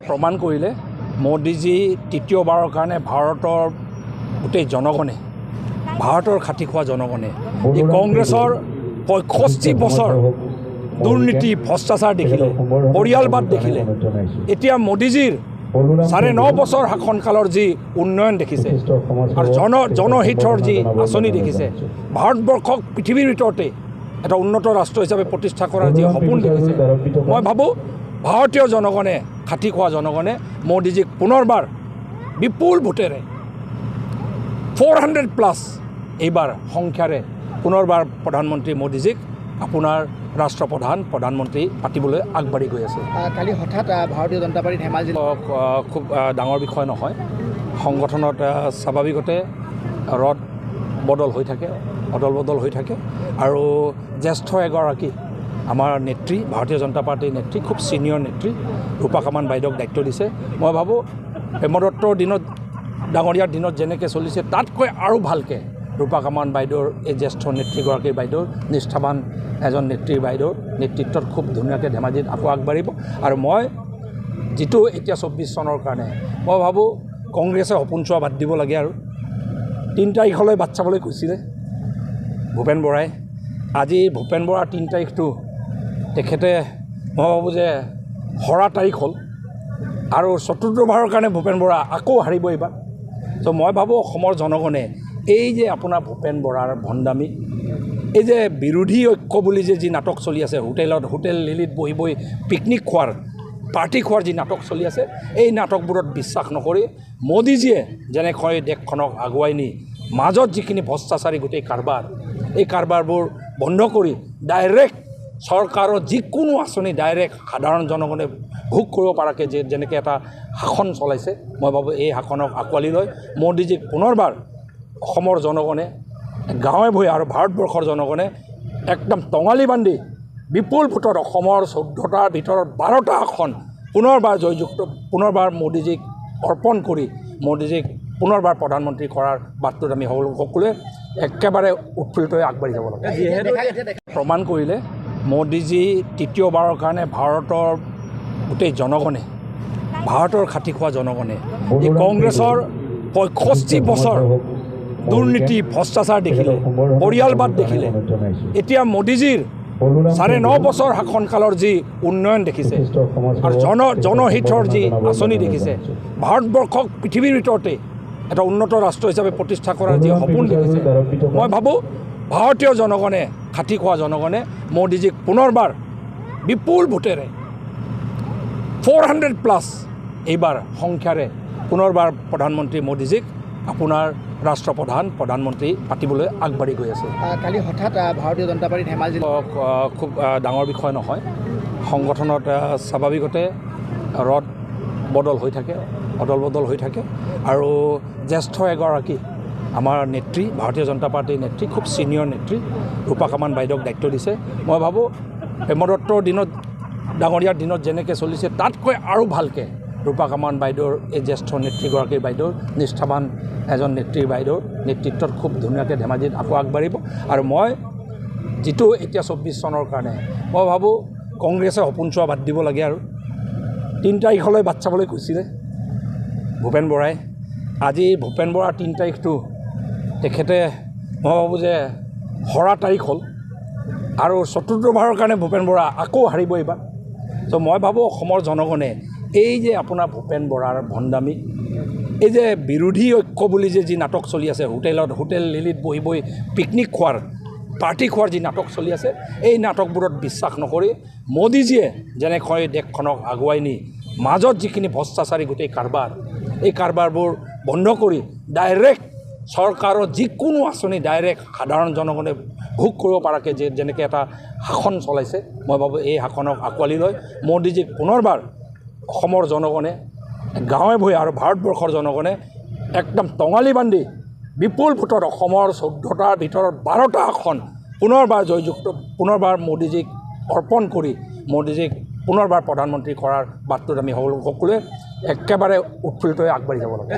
প্ৰমাণ কৰিলে মোদীজী তৃতীয়বাৰৰ কাৰণে ভাৰতৰ গোটেই জনগণে ভাৰতৰ খাতি খোৱা জনগণে এই কংগ্ৰেছৰ ৬৫ বছৰ দুৰ্নীতি ভ্ৰষ্টাচাৰ দেখিলে, পৰিয়ালবাদ দেখিলে। এতিয়া মোদীজীৰ ৯.৫ বছৰ শাসনকালৰ যি উন্নয়ন দেখিছে আৰু জনহিতৰ যি আঁচনি দেখিছে, ভাৰতবৰ্ষক পৃথিৱীৰ ভিতৰতে এটা উন্নত ৰাষ্ট্ৰ হিচাপে প্ৰতিষ্ঠা কৰাৰ যি সপোন দেখিছে, মই ভাবোঁ ভাৰতীয় জনগণে খাতি খোৱা জনগণে মোদীজীক পুনৰবাৰ বিপুল ভোটেৰে 400+ এইবাৰ সংখ্যাৰে পুনৰবাৰ প্ৰধানমন্ত্ৰী মোদীজীক আপোনাৰ প্ৰধানমন্ত্ৰী পাতিবলৈ আগবাঢ়ি গৈ আছে। কালি হঠাৎ ভাৰতীয় জনতা পাৰ্টি ধেমাজি খুব ডাঙৰ বিষয় নহয়। সংগঠনত স্বাভাৱিকতে ৰদ বদল হৈ থাকে, অদল বদল হৈ থাকে আৰু জ্যেষ্ঠ এগৰাকী আমাৰ নেত্ৰী, ভাৰতীয় জনতা পাৰ্টীৰ নেত্ৰী, খুব ছিনিয়ৰ নেত্ৰী ৰূপা কামান বাইদেউক দায়িত্ব দিছে। মই ভাবোঁ হেমদত্তৰ দিনত, ডাঙৰীয়াৰ দিনত যেনেকৈ চলিছে তাতকৈ আৰু ভালকৈ ৰূপা কামান বাইদেউৰ এই জ্যেষ্ঠ নেত্ৰীগৰাকীৰ বাইদেউৰ, নিষ্ঠাৱান এজন নেত্ৰীৰ বাইদেউৰ নেতৃত্বত খুব ধুনীয়াকৈ ধেমাজিত আকৌ আগবাঢ়িব। আৰু মই যিটো এতিয়া ২৪ চনৰ কাৰণে মই ভাবোঁ কংগ্ৰেছে সপোন চোৱা বাদ দিব লাগে আৰু ৩ তাৰিখলৈ বাট চাবলৈ কৈছিলে ভূপেন বৰাই। আজি ভূপেন বৰাৰ ৩ তাৰিখটো তেখেতে মই ভাবোঁ যে হৰা তাৰিখ হ'ল আৰু চতুৰ্থবাৰৰ কাৰণে ভূপেন বৰা আকৌ হাৰিব এইবাৰ। ত' মই ভাবোঁ অসমৰ জনগণে এই যে আপোনাৰ ভূপেন বৰাৰ ভণ্ডামি, এই যে বিৰোধী ঐক্য বুলি যে যি নাটক চলি আছে, হোটেল লিলিত বহি বহি পিকনিক খোৱাৰ, পাৰ্টি খোৱাৰ যি নাটক চলি আছে, এই নাটকবোৰত বিশ্বাস নকৰি মোদীজীয়ে যেনেকৈ দেশখনক আগুৱাই নি মাজত যিখিনি ভ্ৰষ্টাচাৰী গোটেই কাৰবাৰ, এই কাৰবাৰবোৰ বন্ধ কৰি ডাইৰেক্ট চৰকাৰৰ যিকোনো আঁচনি ডাইৰেক্ট সাধাৰণ জনগণে ভোগ কৰিব পৰাকৈ যেনেকৈ এটা শাসন চলাইছে, মই ভাবোঁ এই শাসনক আঁকোৱালি লৈ মোদীজীক পুনৰবাৰ অসমৰ জনগণে, গাঁৱে ভূঞে আৰু ভাৰতবৰ্ষৰ জনগণে একদম টঙালি বান্ধি বিপুল ভোটত অসমৰ 14টাৰ ভিতৰত 12টা আসন পুনৰবাৰ মোদীজীক অৰ্পণ কৰি মোদীজীক পুনৰবাৰ প্ৰধানমন্ত্ৰী কৰাৰ বাটটোত আমি সকলোৱে একেবাৰে উৎফুল্লিত হৈ আগবাঢ়ি যাব লাগে। প্ৰমাণ কৰিলে মোদীজী তৃতীয়বাৰৰ কাৰণে ভাৰতৰ গোটেই জনগণে ভাৰতৰ খাতি খোৱা জনগণে এই কংগ্ৰেছৰ ৬৫ বছৰ দুৰ্নীতি ভ্ৰষ্টাচাৰ দেখিলে, পৰিয়ালবাদ দেখিলে। এতিয়া মোদীজীৰ ৯.৫ বছৰ শাসনকালৰ যি উন্নয়ন দেখিছে আৰু জনহিতৰ যি আঁচনি দেখিছে, ভাৰতবৰ্ষক পৃথিৱীৰ ভিতৰতে এটা উন্নত ৰাষ্ট্ৰ হিচাপে প্ৰতিষ্ঠা কৰাৰ যি সপোন দেখিছে, মই ভাবোঁ ভাৰতীয় জনগণে খাতি খোৱা জনগণে মোদীজীক পুনৰবাৰ বিপুল ভোটেৰে 400+ এইবাৰ সংখ্যাৰে পুনৰবাৰ প্ৰধানমন্ত্ৰী মোদীজীক আপোনাৰ প্ৰধানমন্ত্ৰী পাতিবলৈ আগবাঢ়ি গৈ আছে। কালি হঠাৎ ভাৰতীয় জনতা পাৰ্টি ধেমাজি খুব ডাঙৰ বিষয় নহয়। সংগঠনত স্বাভাৱিকতে ৰদ বদল হৈ থাকে, অদল বদল হৈ থাকে আৰু জ্যেষ্ঠ এগৰাকী আমাৰ নেত্ৰী, ভাৰতীয় জনতা পাৰ্টীৰ নেত্ৰী, খুব ছিনিয়ৰ নেত্ৰী ৰূপা কামান বাইদেউক দায়িত্ব দিছে। মই ভাবোঁ হেমদত্তৰ দিনত, ডাঙৰীয়াৰ দিনত যেনেকৈ চলিছে তাতকৈ আৰু ভালকৈ ৰূপা কামান বাইদেউৰ এই জ্যেষ্ঠ নেত্ৰীগৰাকীৰ বাইদেউৰ, নিষ্ঠাৱান এজন নেত্ৰীৰ বাইদেউৰ নেতৃত্বত খুব ধুনীয়াকৈ ধেমাজিত আকৌ আগবাঢ়িব। আৰু মই যিটো এতিয়া ২৪ চনৰ কাৰণে মই ভাবোঁ কংগ্ৰেছে সপোন চোৱা বাদ দিব লাগে আৰু ৩ তাৰিখলৈ বাট চাবলৈ কৈছিলে ভূপেন বৰাই। আজি ভূপেন বৰাৰ ৩ তাৰিখটো তেখেতে মই ভাবোঁ যে হৰা তাৰিখ হ'ল আৰু চতুৰ্থবাৰৰ কাৰণে ভূপেন বৰা আকৌ হাৰিব এইবাৰ। ত' মই ভাবোঁ অসমৰ জনগণে এই যে আপোনাৰ ভূপেন বৰাৰ ভণ্ডামি, এই যে বিৰোধী ঐক্য বুলি যে যি নাটক চলি আছে, হোটেল লিলিত বহি বহি পিকনিক খোৱাৰ, পাৰ্টি খোৱাৰ যি নাটক চলি আছে, এই নাটকবোৰত বিশ্বাস নকৰি মোদীজীয়ে যেনেকৈ দেশখনক আগুৱাই নি মাজত যিখিনি ভ্ৰষ্টাচাৰী গোটেই কাৰবাৰ, এই কাৰবাৰবোৰ বন্ধ কৰি ডাইৰেক্ট চৰকাৰৰ যিকোনো আঁচনি ডাইৰেক্ট সাধাৰণ জনগণে ভোগ কৰিব পৰাকৈ যেনেকৈ এটা শাসন চলাইছে, মই ভাবোঁ এই শাসনক আঁকোৱালি লৈ মোদীজীক পুনৰবাৰ অসমৰ জনগণে, গাঁৱে ভূঞে আৰু ভাৰতবৰ্ষৰ জনগণে একদম টঙালি বান্ধি বিপুল ভোটত অসমৰ 14টাৰ ভিতৰত 12টা আসন পুনৰবাৰ মোদীজীক অৰ্পণ কৰি মোদীজীক পুনৰবাৰ প্ৰধানমন্ত্ৰী কৰাৰ বাটটোত আমি সকলোৱে একেবাৰে উৎফুল্লিত হৈ আগবাঢ়ি যাব লাগে।